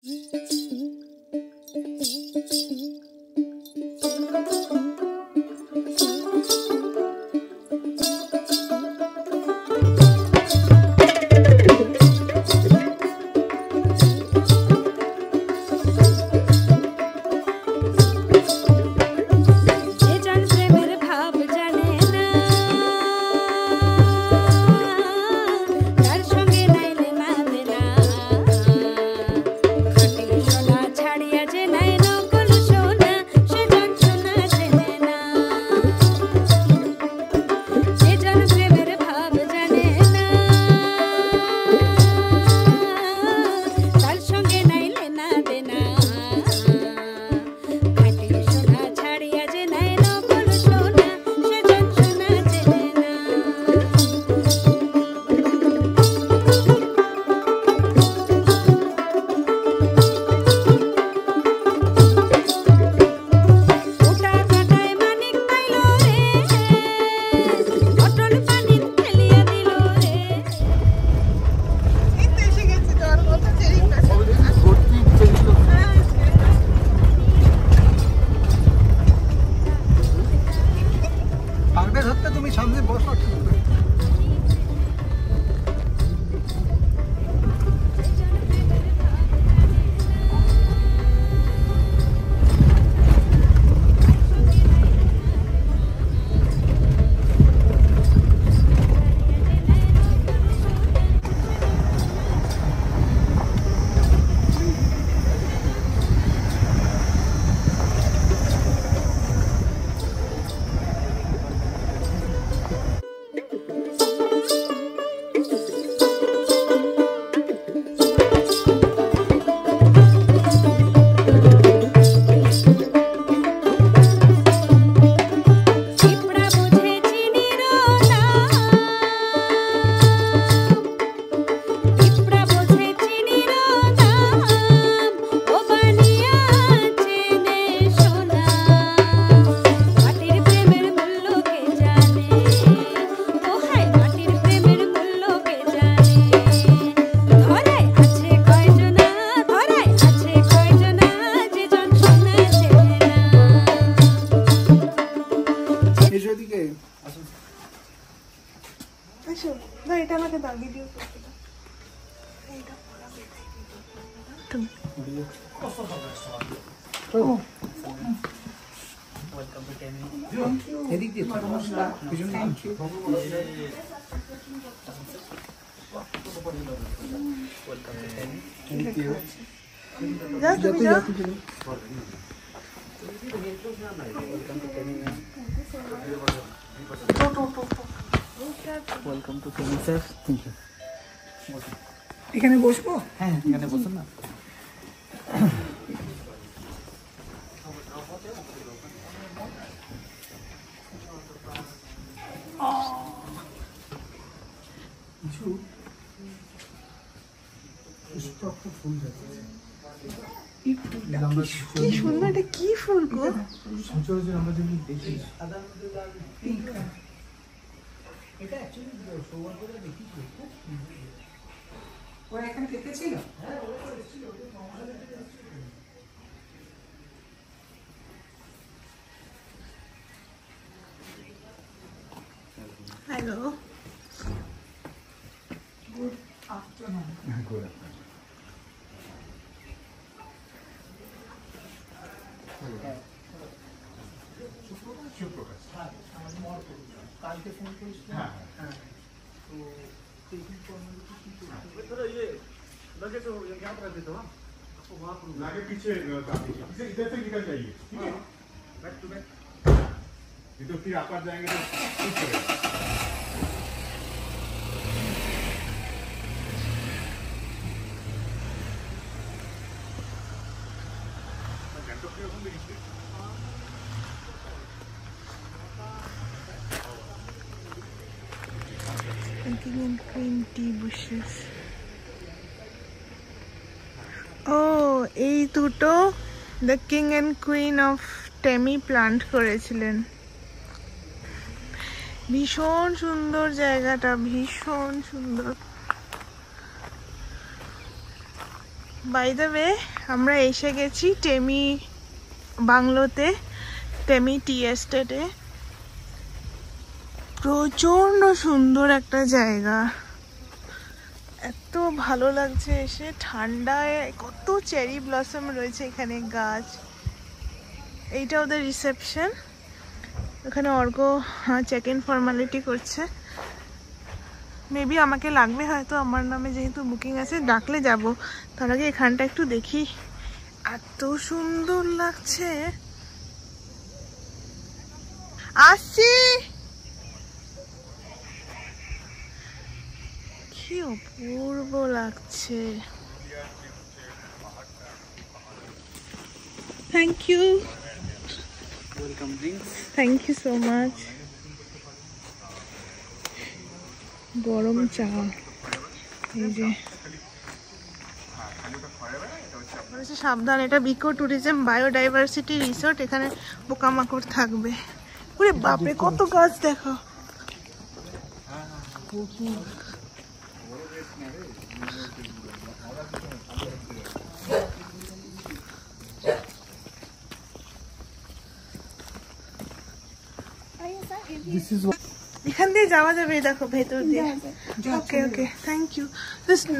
Welcome to Kenny sir. Thank you. এখানে বসবো? হ্যাঁ, এখানে বসুন না। কিছু পুষ্পক ফুল যাচ্ছে। কি সুন্দর, এটা কি ফুল গো? সচরাচর আমরা যেমন দেখি এটা অ্যাকচুয়ালি সৌভাগ্যটা দেখি ও এখানে দেখেছিল। Hello, good afternoon. Good afternoon. কালকে ফোন করেছিলাম। হ্যাঁ, তো टेकिंग फॉर्मेलिटी की तो ये लगे तो यहाँ पर रख देता हूँ आपको वहाँ पर लगे पीछे इधर से निकल जाइए, ठीक है? Back to back. ये तो फिर आप जाएंगे तो कुछ करेगा। And green tea bushes. Oh, এই দুটো the king and queen of Temi plant করেছিলেন। ভীষণ সুন্দর জায়গাটা, ভীষণ সুন্দর। বাই দ্য ওয়ে আমরা এসে গেছি টেমি বাংলোতে, টেমি টি এস্টেটে। প্রচন্ড সুন্দর একটা জায়গা, এত ভালো লাগছে এসে। ঠান্ডায় কত চেরি ব্লসম রয়েছে এখানে গাছ। এইটা ওদের রিসেপশন, ওখানে অর্ঘ চেক ইন ফর্মালিটি করছে। মেবি আমাকে লাগবে হয়তো, আমার নামে যেহেতু বুকিং আছে, ডাকলে যাব। তার আগে এখানটা একটু দেখি, এত সুন্দর লাগছে। আসছি, কি অপূর্ব লাগছে। Thank you, welcome drinks. Thank you so much. গরম চা, এই যে সাবধান, এটা বিকো ট্যুরিজম বায়োডাইভার্সিটি রিসোর্ট। এখানে পোকামাকড় থাকবে। ওরে বাপরে, কত গাছ দেখো। এখান দিয়ে যাওয়া যাবে, দেখো ভেতর দিয়ে। ওকে ওকে, থ্যাংক ইউ।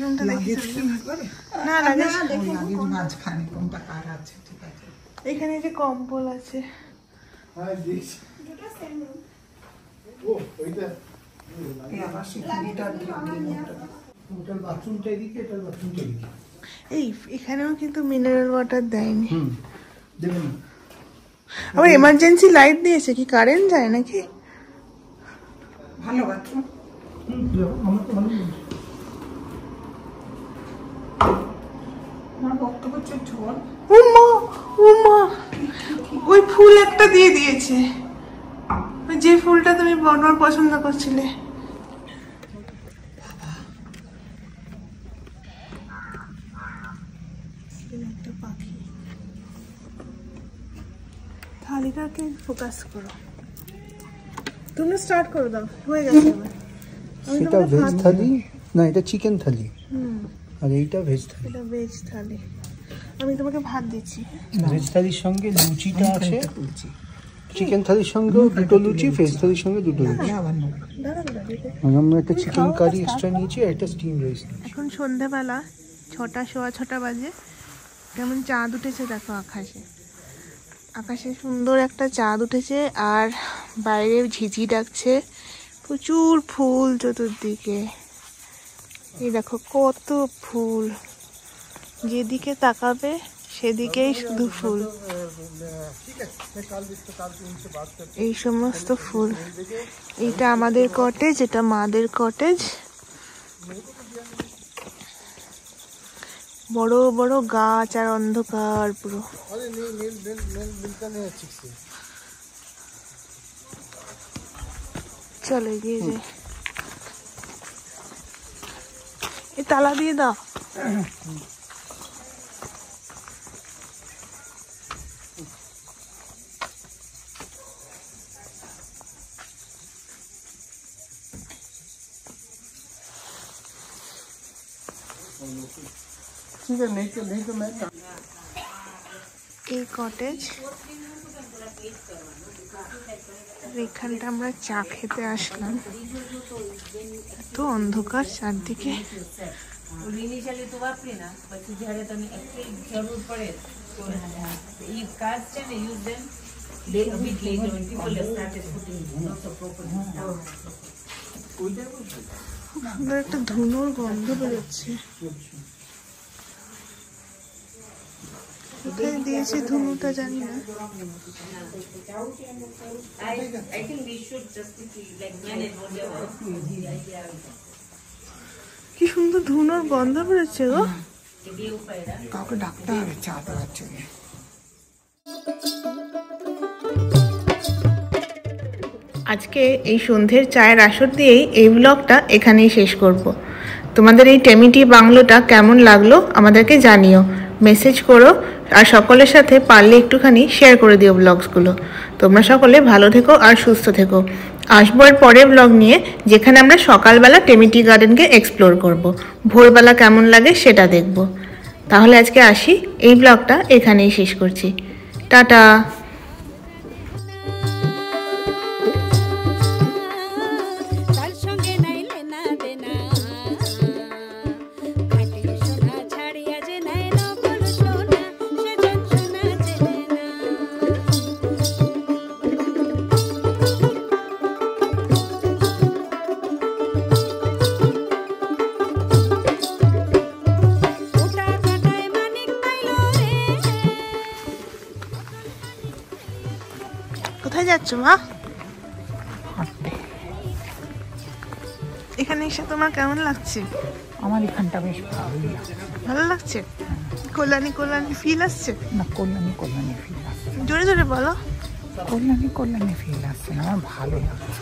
রুমটা দেখি না লাগে। এখানে যে কম্বল আছে। এই এখানেও কিন্তু মিনারেল ওয়াটার দেয়নি। আবার এমার্জেন্সি লাইট দিয়েছে, কি কারেন্ট যায় নাকি? ভালো বাথরুম। ওই ফুল একটা দিয়ে দিয়েছে, যে ফুলটা তুমি বড় পছন্দ করছিলে। একটা পাখি। থালিটাকে ফোকাস করো, তুমি স্টার্ট করে দাও, হয়ে গেছে। এটা ভেজ থালি না, এটা চিকেন থালি। আর এইটা ভেজ থালি। এটা ভেজ থালি। আমি তোমাকে ভাত দিচ্ছি। ভেজ থালির সঙ্গে লুচিটা আছে, চিকেন থালির সঙ্গেও দুটো লুচি, ভেজ থালির সঙ্গে দুটো লুচি। আর আমরা একটা চিকেন কারি এক্সট্রা নিয়েছি, আর একটা স্টিম রাইস। এখন সন্ধ্যাবেলা 6টা, সোয়া 6টা বাজে। কেমন চাঁদ উঠেছে দেখো আকাশে। আকাশে সুন্দর একটা চাঁদ উঠেছে, আর বাইরে ঝিঝি ডাকছে। প্রচুর ফুল চতুর্দিকে। এই দেখো কত ফুল, যেদিকে তাকাবে সেদিকেই শুধু ফুল। এই সমস্ত ফুল। এইটা আমাদের কটেজ, এটা মাদের কটেজ। বড় বড় গাছ আর অন্ধকার পুরো। চলো এগিয়ে যাই। এই তালা দিয়ে দাও। এই কটেজ, এখানটা আমরা চা খেতে আসলাম। এত অন্ধকার চারদিকে। সুন্দর একটা ধুনোর গন্ধ বেরোচ্ছে। কোথায় দিয়েছে ধুনোটা জানি না। কি সুন্দর ধুনোর গন্ধ বেরোচ্ছে গো। কাউকে ডাকতে হবে চা দেওয়ার জন্য। আজকে এই সন্ধ্যের চায়ের আসর দিয়েই এই ব্লগটা এখানেই শেষ করব। তোমাদের এই টেমিটি বাংলোটা কেমন লাগলো আমাদেরকে জানিও, মেসেজ করো, আর সকলের সাথে পারলে একটুখানি শেয়ার করে দিও ব্লগসগুলো। তোমরা সকলে ভালো থেকো আর সুস্থ থেকো। আসবো এর পরের ব্লগ নিয়ে, যেখানে আমরা সকালবেলা টেমিটি গার্ডেনকে এক্সপ্লোর করব। ভোরবেলা কেমন লাগে সেটা দেখব। তাহলে আজকে আসি, এই ব্লগটা এখানেই শেষ করছি। টাটা। কোথায় যাচ্ছ মা? এখানে এসে তোমার কেমন লাগছে? আমার এখানটা বেশ ভালো লাগছে। কল্যাণী কল্যাণী ফিল আসছে না? কল্যাণী ফিল আসছে। জোরে জোরে বলো। কল্যাণী ফিল আসছে না, আমার ভালো লাগছে।